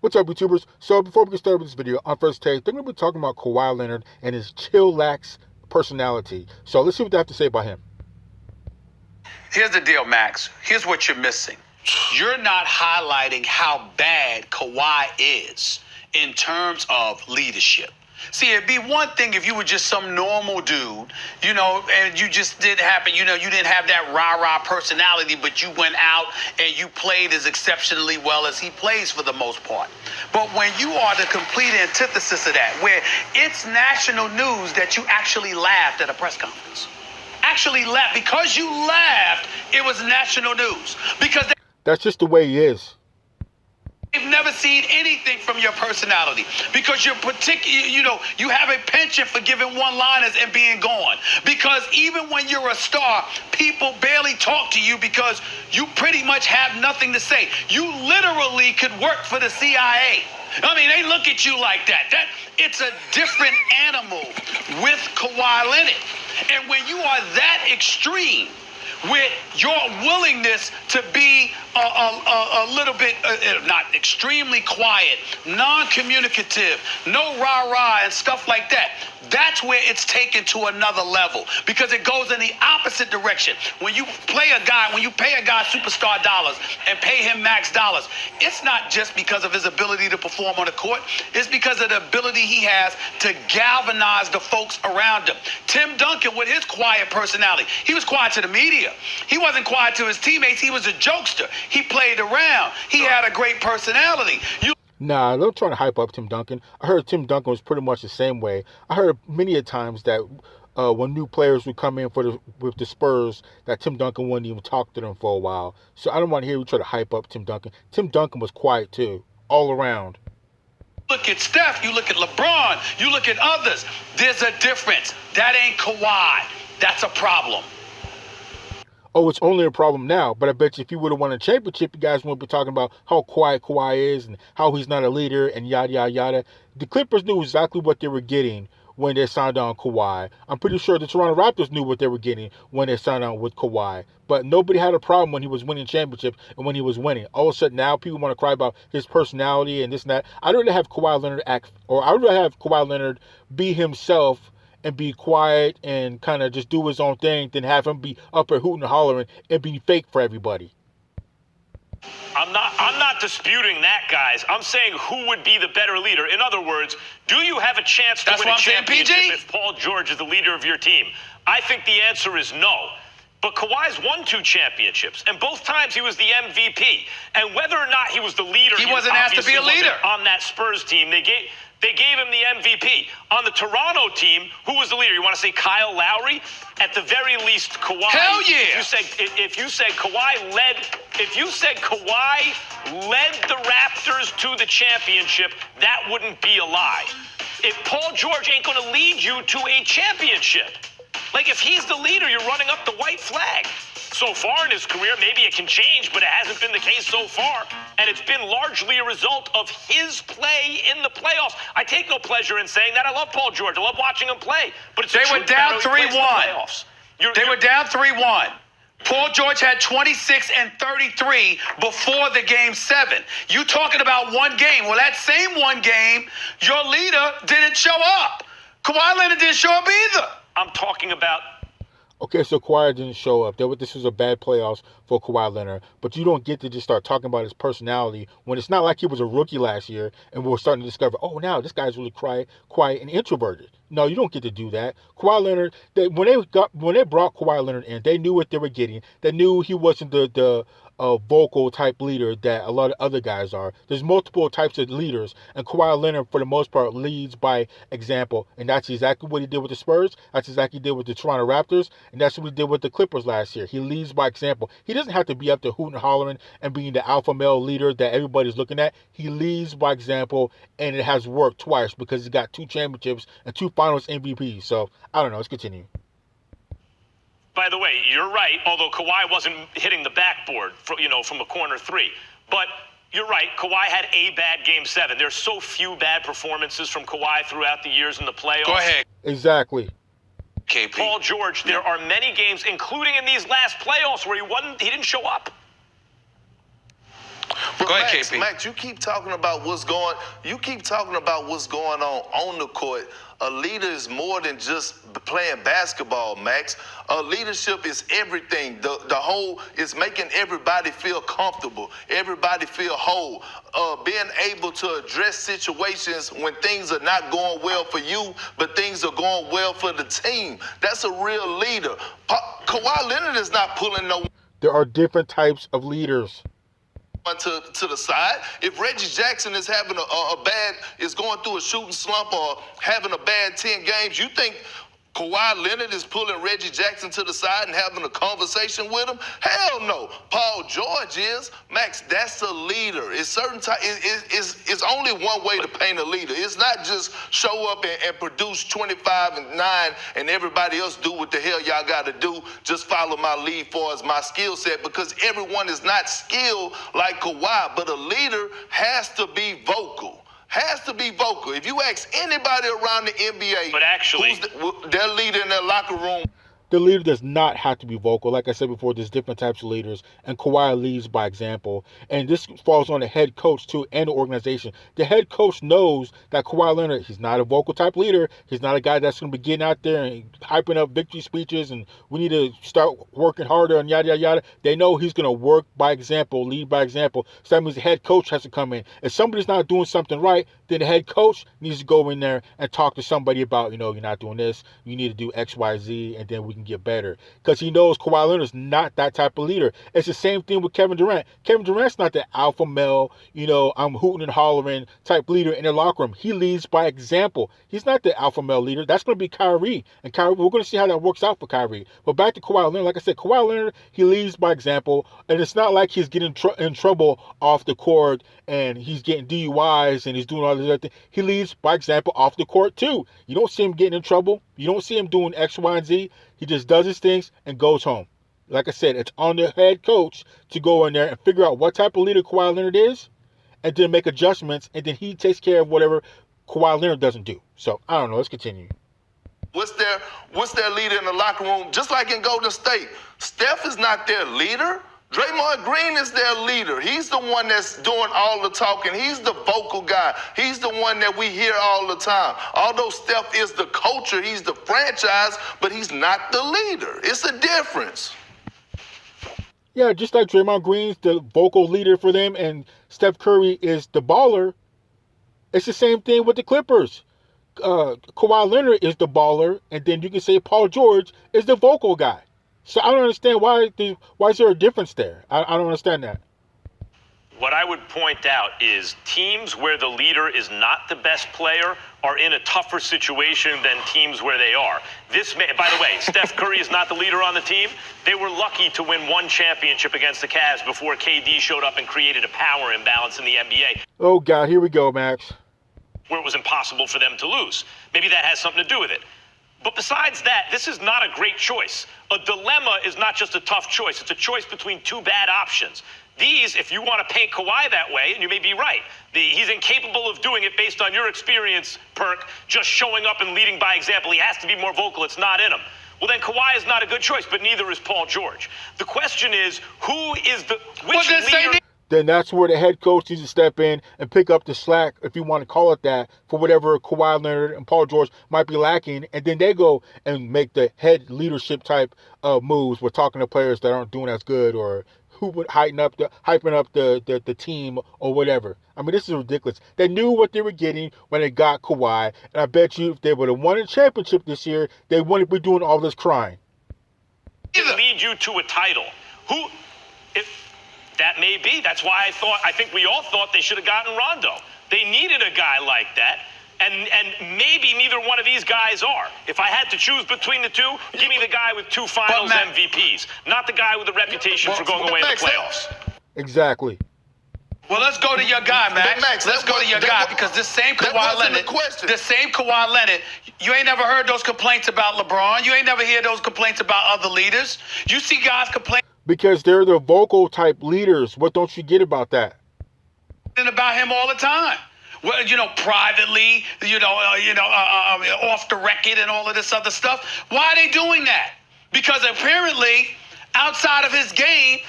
What's up, YouTubers? So before we get started with this video, on First Take, they're going to be talking about Kawhi Leonard and his chillaxed personality. So let's see what they have to say about him. Here's the deal, Max. Here's what you're missing. You're not highlighting how bad Kawhi is in terms of leadership. See, it'd be one thing if you were just some normal dude, and you just didn't happen, you didn't have that rah-rah personality, but you went out and you played as exceptionally well as he plays for the most part. But when you are the complete antithesis of that, where it's national news that you actually laughed at a press conference. Actually laughed. Because you laughed, it was national news. Because that's just the way he is. They've never seen anything from your personality because you're you have a penchant for giving one-liners and being gone. Because even when you're a star, people barely talk to you because you pretty much have nothing to say. You literally could work for the CIA. I mean, they look at you like that. It's a different animal with Kawhi Leonard. And when you are that extreme with your willingness to be a little bit, not extremely quiet, non-communicative, no rah-rah and stuff like that, that's where it's taken to another level because it goes in the opposite direction. When you pay a guy superstar dollars and pay him max dollars, it's not just because of his ability to perform on the court. It's because of the ability he has to galvanize the folks around him. Tim Duncan, with his quiet personality, he was quiet to the media. He wasn't quiet to his teammates. He was a jokester. He played around. He had a great personality. Nah, they're trying to hype up Tim Duncan. I heard Tim Duncan was pretty much the same way. I heard many a times that when new players would come in with the Spurs, that Tim Duncan wouldn't even talk to them for a while. So I don't want to hear you try to hype up Tim Duncan. Tim Duncan was quiet too, all around. Look at Steph, you look at LeBron, you look at others. There's a difference. That ain't Kawhi. That's a problem. Oh, it's only a problem now, but I bet you if you would have won a championship, you guys wouldn't be talking about how quiet Kawhi is and how he's not a leader and yada, yada, yada. The Clippers knew exactly what they were getting when they signed on Kawhi. I'm pretty sure the Toronto Raptors knew what they were getting when they signed on with Kawhi. But nobody had a problem when he was winning championships and when he was winning. All of a sudden now people want to cry about his personality and this and that. I'd rather have Kawhi Leonard I'd rather have Kawhi Leonard be himself and be quiet and kind of just do his own thing than have him be up there hooting and hollering and be fake for everybody. I'm not disputing that, guys. I'm saying who would be the better leader. In other words, do you have a chance to win a championship if Paul George is the leader of your team? I think the answer is no. But Kawhi's won 2 championships, and both times he was the MVP. And whether or not he was the leader, he wasn't asked to be a leader on that Spurs team. They gave him the MVP. On the Toronto team, who was the leader? You want to say Kyle Lowry? At the very least, Kawhi. Hell yeah! If you said Kawhi led the Raptors to the championship, that wouldn't be a lie. If Paul George ain't going to lead you to a championship, like if he's the leader, you're running up the white flag. So far in his career, maybe it can change, but it hasn't been the case so far. And it's been largely a result of his play in the playoffs. I take no pleasure in saying that. I love Paul George. I love watching him play. But it's they were down 3-1. They were down 3-1. Paul George had 26 and 33 before the game 7. You talking about one game. Well, that same one game, your leader didn't show up. Kawhi Leonard didn't show up either. I'm talking about... Okay, so Kawhi didn't show up. This was a bad playoffs for Kawhi Leonard. But you don't get to just start talking about his personality when it's not like he was a rookie last year and we're starting to discover, oh, now this guy's really quiet and introverted. No, you don't get to do that. Kawhi Leonard, when they brought Kawhi Leonard in, they knew what they were getting. They knew he wasn't the vocal type leader that a lot of other guys are. There's multiple types of leaders, and Kawhi Leonard, for the most part, leads by example, and that's exactly what he did with the Spurs. That's exactly what he did with the Toronto Raptors, and that's what he did with the Clippers last year. He leads by example. He doesn't have to be up there hooting and hollering and being the alpha male leader that everybody's looking at. He leads by example, and it has worked twice because he's got 2 championships and 2 finals MVPs. So, I don't know. Let's continue. By the way, you're right, although Kawhi wasn't hitting the backboard from a corner 3. But you're right, Kawhi had a bad Game 7. There's so few bad performances from Kawhi throughout the years in the playoffs. Go ahead. Exactly. KP. Paul George, there are many games, including in these last playoffs, where he didn't show up. Go ahead, Max, KP. Max, you keep talking about what's going on the court. A leader is more than just playing basketball, Max. Leadership is everything. The whole is making everybody feel comfortable, everybody feel whole. Being able to address situations when things are not going well for you, but things are going well for the team. That's a real leader. Kawhi Leonard is not pulling no There are different types of leaders. to the side. If Reggie Jackson is having is going through a shooting slump or having a bad 10 games, you think Kawhi Leonard is pulling Reggie Jackson to the side and having a conversation with him? Hell no. Paul George is. Max, that's a leader. It's it's only one way to paint a leader. It's not just show up and produce 25 and 9 and everybody else do what the hell y'all got to do. Just follow my lead for as my skill set, because everyone is not skilled like Kawhi, but a leader has to be vocal. Has to be vocal. If you ask anybody around the NBA, But actually, who's their leader in their locker room, The leader does not have to be vocal. Like I said before, there's different types of leaders, and Kawhi leads by example. And this falls on the head coach, too, and the organization. The head coach knows that Kawhi Leonard, he's not a vocal type leader. He's not a guy that's going to be getting out there and hyping up victory speeches, and we need to start working harder and yada, yada, yada. They know he's going to work by example, lead by example. So that means the head coach has to come in. If somebody's not doing something right, then the head coach needs to go in there and talk to somebody about, you're not doing this. You need to do X, Y, Z, and then we can get better. Because he knows Kawhi Leonard's not that type of leader. It's the same thing with Kevin Durant. Kevin Durant's not the alpha male, I'm hooting and hollering type leader in the locker room. He leads by example. He's not the alpha male leader. That's going to be Kyrie. And Kyrie, we're going to see how that works out for Kyrie. But back to Kawhi Leonard. Like I said, Kawhi Leonard, he leads by example. And it's not like he's getting in trouble off the court and he's getting DUIs and he's doing all this other thing. He leads by example off the court too. You don't see him getting in trouble. You don't see him doing X, Y, and Z. He just does his things and goes home. Like I said, it's on the head coach to go in there and figure out what type of leader Kawhi Leonard is and then make adjustments, and then he takes care of whatever Kawhi Leonard doesn't do. So, I don't know. Let's continue. what's their leader in the locker room? Just like in Golden State, Steph is not their leader. Draymond Green is their leader. He's the one that's doing all the talking. He's the vocal guy. He's the one that we hear all the time. Although Steph is the culture, he's the franchise, but he's not the leader. It's a difference. Yeah, just like Draymond Green's the vocal leader for them and Steph Curry is the baller, it's the same thing with the Clippers. Kawhi Leonard is the baller, and then you can say Paul George is the vocal guy. So I don't understand why is there a difference there? I don't understand that. What I would point out is teams where the leader is not the best player are in a tougher situation than teams where they are. By the way, Steph Curry is not the leader on the team. They were lucky to win one championship against the Cavs before KD showed up and created a power imbalance in the NBA. Oh, God, here we go, Max. Where it was impossible for them to lose. Maybe that has something to do with it. But besides that, this is not a great choice. A dilemma is not just a tough choice. It's a choice between two bad options. These, if you want to paint Kawhi that way, and you may be right, he's incapable of doing it based on your experience, Perk, just showing up and leading by example. He has to be more vocal. It's not in him. Well, then Kawhi is not a good choice, but neither is Paul George. The question is, which leader... Then that's where the head coach needs to step in and pick up the slack, if you want to call it that, for whatever Kawhi Leonard and Paul George might be lacking. And then they go and make the head leadership type of moves. We're talking to players that aren't doing as good or who would hyping up the team or whatever. I mean, this is ridiculous. They knew what they were getting when they got Kawhi. And I bet you if they would have won a championship this year, they wouldn't be doing all this crying. Lead you to a title. That may be. That's why I think we all thought they should have gotten Rondo. They needed a guy like that, and maybe neither one of these guys are. If I had to choose between the two, give me the guy with 2 finals MVPs, not the guy with a reputation for going away in the playoffs. Exactly. Well, let's go to your guy, Max. Let's go to your guy, because this same Kawhi Leonard, you ain't never heard those complaints about LeBron. You ain't never heard those complaints about other leaders. You see guys complain because they're the vocal type leaders. What don't you get about that? About him all the time. Well, privately, off the record and all of this other stuff. Why are they doing that? Because apparently, outside of his game,